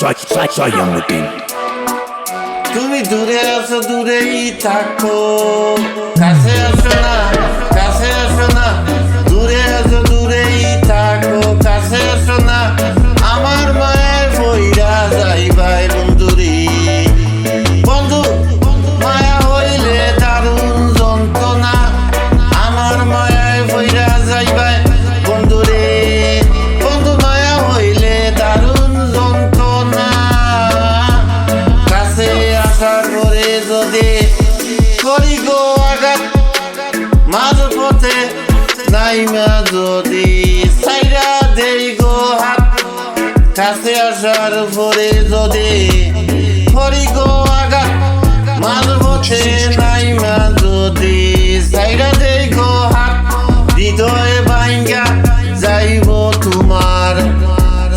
Sayamudin. তুমি দূরে আছো দূরেই থাকো, কাছে আসো না, কাছে আসো না। দূরে আছো দূরেই থাকো, কাছে আসো না। আমার মায়ের বইরা যাইবাই বন্ধুরি। বন্ধু মায়া হইলে দারুণ যন্ত্রণা, আমার মায়ায় বইরা যাইবাই বন্ধুরে। বন্ধু মায়া হইলে দারুণ যন্ত্রণা, কাছে আসার পরে যদি করি গো আঘাত, মাঝ পথে নাইমা যদি সাইরা দেই গো হাত। কাছে আসার পরে যদি করি গো আঘাত, মাঝ পথে নাইমা যদি সাইরা দেই গো হাত। হৃদয়ে ভাঙ্গা যাইব তোমার,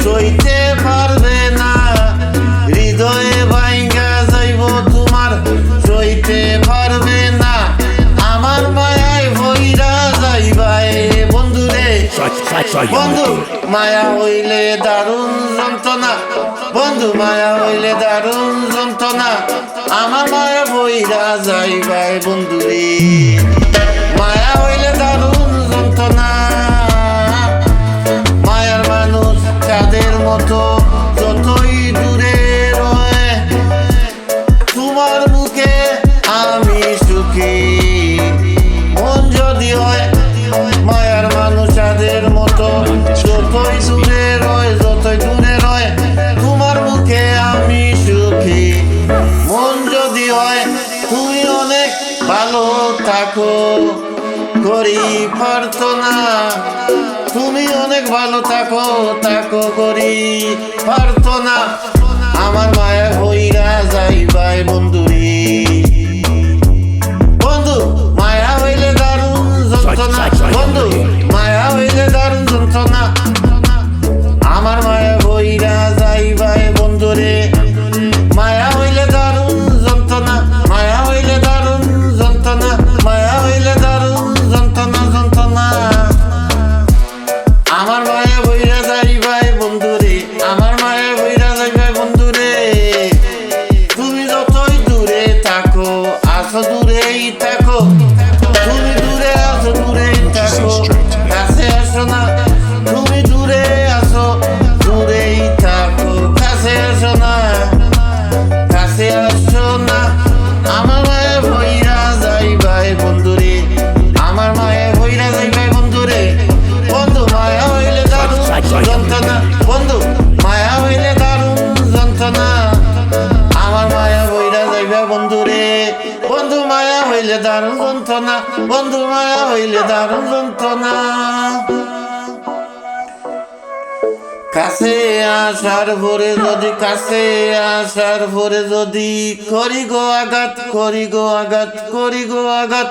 সইতে পারবে না। হৃদয়ে ভাঙ্গা যাইব তোমার, সইতে পারবে না। আমার মায়ায় ভইরা যাইবাই বন্ধুরে। বন্ধু মায়া হইলে দারুণ যন্ত্রণা, বন্ধু মায়া হইলে দারুণ যন্ত্রণা। আমার মায়া ভইরা যাইবাই বন্ধুরে। মায়া হইলে দারুণ যন্ত্রণা, মায়ার মানুষ কাদের মতো যতই দূরে রয়ে। তোমার মুখে আমি সুখী, মন যদি হয় মায়ার মানুষ কাদের মতো যতই দূরে রয়, যতই দূরে রয়। তোমার মুখে আমি সুখী, মন যদি হয় তুমি অনেক ভালো থাকো, করি প্রার্থনা। তুমি অনেক ভালো থাকো, থাকো করি প্রার্থনা। আমার মায়া হইরা যাইবাই বন্ধুরি। বন্ধু মায়া হইলে দারুণ যন্ত্রণা, বন্ধু মায়া হইলে দারুণ যন্ত্রণা। আমার মায়া হইরা যাইবাই বন্ধুরে। মায়া হইলে দারুণ যন্ত্রণা, মায়া হইলে দারুণ যন্ত্রণা, মায়া হইলে দারুণ যন্ত্রণা যন্ত্রণা। আমার মায়া বইরা যাইবাই বন্ধুরে, আমার মায়া বইরা যাইবাই বন্ধুরে। তুমি যতই দূরে থাকো, আসো দূরেই থাকো। তুমি দূরে আসো দূরেই থাকো, কাছে আসো না। তুমি দূরে আসো দূরেই থাকো, কাছে আসো না, কাছে আসো না। আমার মায়া বইরা যাইবাই বন্ধুরে, আমার মায়া বইরা যাইবাই বন্ধুরে। বন্ধু মায়া হইলে দারুণ যন্ত্রণা, বন্ধু মায়া হইলে দারুণ যন্ত্রণা। আমার মায়া বইরা যাইবা বন্ধুরে। বন্ধু মায়া হইলে দারুণ যন্ত্রণা, বন্ধু মায়া হইলে দারুণ যন্ত্রণা। কাছে আসার পরে যদি, কাছে আসার পরে যদি করি গো আঘাত, করি গো আঘাত, করি গো আঘাত।